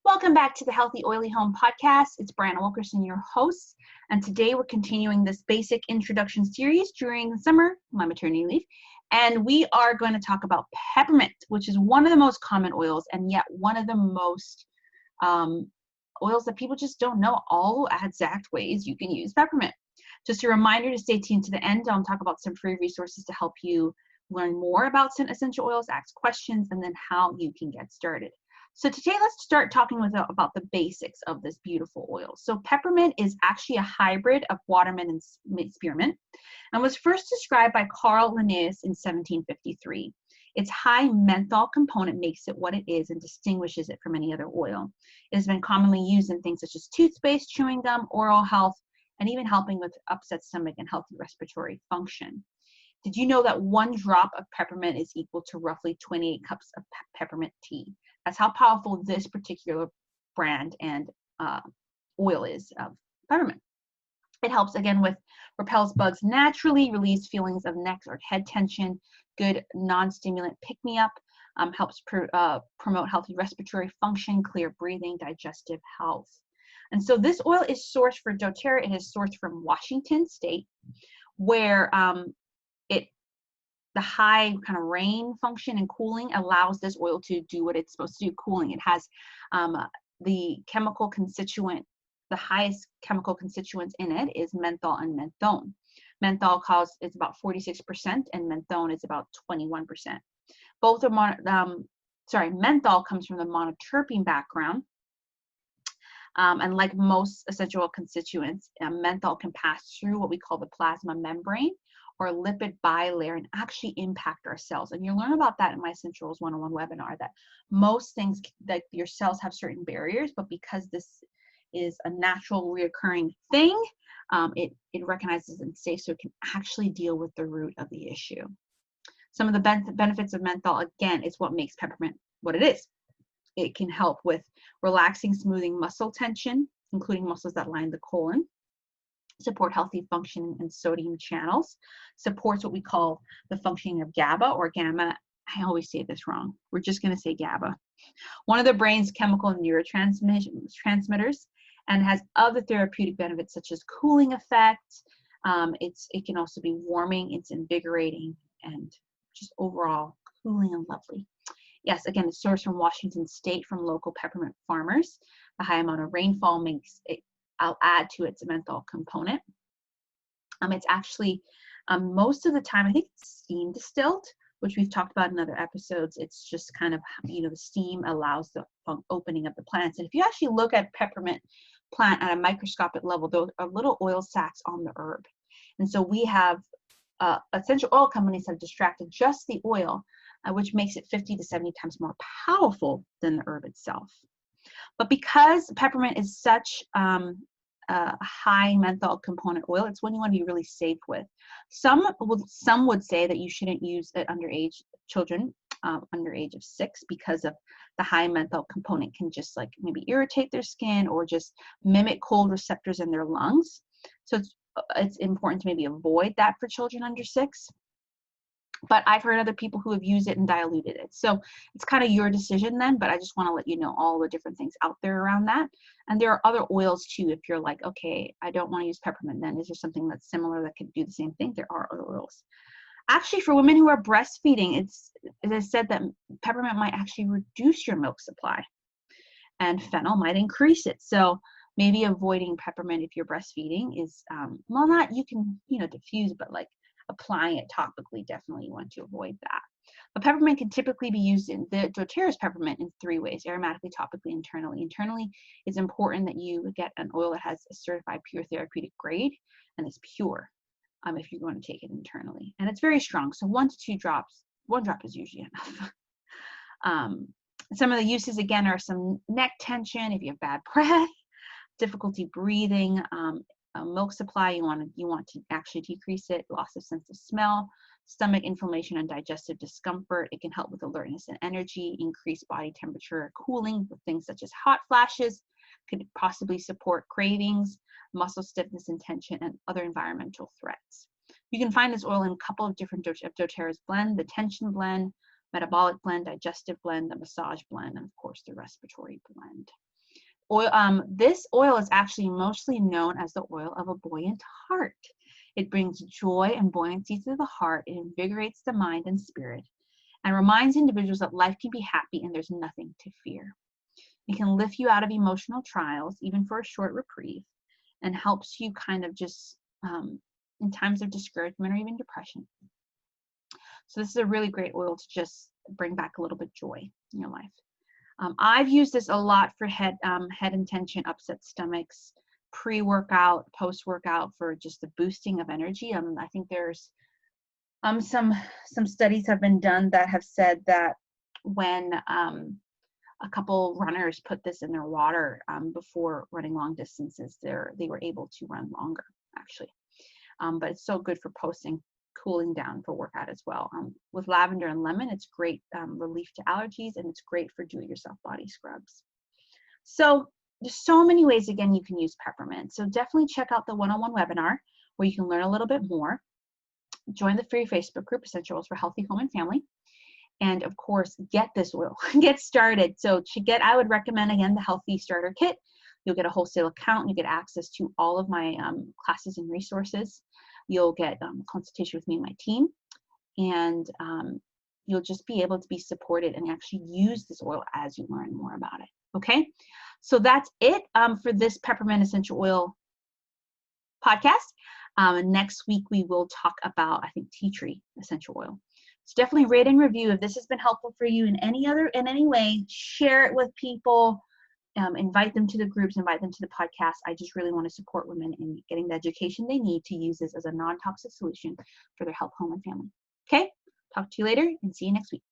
Welcome back to the Healthy Oily Home podcast. It's Brianna Wilkerson, your host, and today we're continuing this basic introduction series during the summer, my maternity leave, and we are going to talk about peppermint, which is one of the most common oils and yet one of the most oils that people just don't know all exact ways you can use peppermint. Just a reminder to stay tuned to the end. I'll talk about some free resources to help you learn more about essential oils, ask questions, and then how you can get started. So today, let's start talking about the basics of this beautiful oil. So peppermint is actually a hybrid of watermint and spearmint and was first described by Carl Linnaeus in 1753. Its high menthol component makes it what it is and distinguishes it from any other oil. It has been commonly used in things such as toothpaste, chewing gum, oral health, and even helping with upset stomach and healthy respiratory function. Did you know that 1 drop of peppermint is equal to roughly 28 cups of peppermint tea? That's how powerful this particular brand and oil is of peppermint. It helps again with repels bugs naturally, relieves feelings of neck or head tension, good non-stimulant pick-me-up, helps promote healthy respiratory function, clear breathing, digestive health. And so this oil is sourced for doTERRA. It is sourced from Washington State, where the high kind of rain function and cooling allows this oil to do what it's supposed to do, cooling. It has the highest chemical constituents in it is menthol and menthone. Menthol is about 46% and menthone is about 21%. Both are menthol comes from the monoterpene background. And like most essential oil constituents, menthol can pass through what we call the plasma membrane or lipid bilayer and actually impact our cells. And you'll learn about that in my Essential Oils 101 webinar, that most things, that your cells have certain barriers, but because this is a natural reoccurring thing, it recognizes and safe, so it can actually deal with the root of the issue. Some of the benefits of menthol, again, is what makes peppermint what it is. It can help with relaxing, smoothing muscle tension, including muscles that line the colon, support healthy functioning in sodium channels, supports what we call the functioning of GABA or gamma. I always say this wrong. We're just going to say GABA. One of the brain's chemical neurotransmitters, and has other therapeutic benefits such as cooling effects. It can also be warming, it's invigorating, and just overall cooling and lovely. Yes, again, it's sourced from Washington State from local peppermint farmers. The high amount of rainfall makes it, I'll add to its menthol component. It's actually, most of the time, I think it's steam distilled, which we've talked about in other episodes. It's just kind of, the steam allows the opening of the plants. And if you actually look at peppermint plant at a microscopic level, those are little oil sacs on the herb. And so we have essential oil companies have extracted just the oil, which makes it 50 to 70 times more powerful than the herb itself. But because peppermint is such a high menthol component oil, it's one you want to be really safe with. Some would say that you shouldn't use it underage children, under age of 6, because of the high menthol component can just like maybe irritate their skin or just mimic cold receptors in their lungs. So it's important to maybe avoid that for children under 6. But I've heard other people who have used it and diluted it. So it's kind of your decision then, but I just want to let you know all the different things out there around that. And there are other oils too. If you're like, okay, I don't want to use peppermint, then is there something that's similar that could do the same thing? There are other oils. Actually, for women who are breastfeeding, as I said, that peppermint might actually reduce your milk supply and fennel might increase it. So maybe avoiding peppermint if you're breastfeeding is, well, not, you can, diffuse, but like applying it topically, definitely you want to avoid that. But peppermint can typically be used in the doTERRA's peppermint in 3 ways: aromatically, topically, internally. Internally, it's important that you get an oil that has a certified pure therapeutic grade and is pure if you're going to take it internally. And it's very strong, so 1 to 2 drops. 1 drop is usually enough. Some of the uses, again, are some neck tension, if you have bad breath, difficulty breathing, milk supply, you want to actually decrease it, loss of sense of smell, stomach inflammation and digestive discomfort. It can help with alertness and energy, increase body temperature, cooling with things such as hot flashes, could possibly support cravings, muscle stiffness and tension, and other environmental threats. You can find this oil in a couple of different doTERRA's blend, the tension blend, metabolic blend, digestive blend, the massage blend, and of course the respiratory blend. This oil is actually mostly known as the oil of a buoyant heart. It brings joy and buoyancy to the heart. It invigorates the mind and spirit and reminds individuals that life can be happy and there's nothing to fear. It can lift you out of emotional trials, even for a short reprieve, and helps you kind of just in times of discouragement or even depression. So this is a really great oil to just bring back a little bit joy in your life. I've used this a lot for head intention, upset stomachs, pre-workout, post-workout, for just the boosting of energy. I think there's some studies have been done that have said that when a couple runners put this in their water before running long distances, they were able to run longer, actually. But it's so good for cooling down for workout as well. With lavender and lemon, it's great relief to allergies, and it's great for do-it-yourself body scrubs. So there's so many ways, again, you can use peppermint. So definitely check out the one-on-one webinar where you can learn a little bit more. Join the free Facebook group, Essential Oils for Healthy Home and Family. And of course, get this oil, get started. So I would recommend, again, the Healthy Starter Kit. You'll get a wholesale account. You get access to all of my classes and resources. You'll get consultation with me and my team. And you'll just be able to be supported and actually use this oil as you learn more about it. Okay? So that's it for this Peppermint Essential Oil podcast. Next week, we will talk about, I think, tea tree essential oil. So definitely rate and review. If this has been helpful for you in any way, share it with people, invite them to the groups, invite them to the podcast. I just really want to support women in getting the education they need to use this as a non-toxic solution for their health, home, and family. Okay? Talk to you later and see you next week.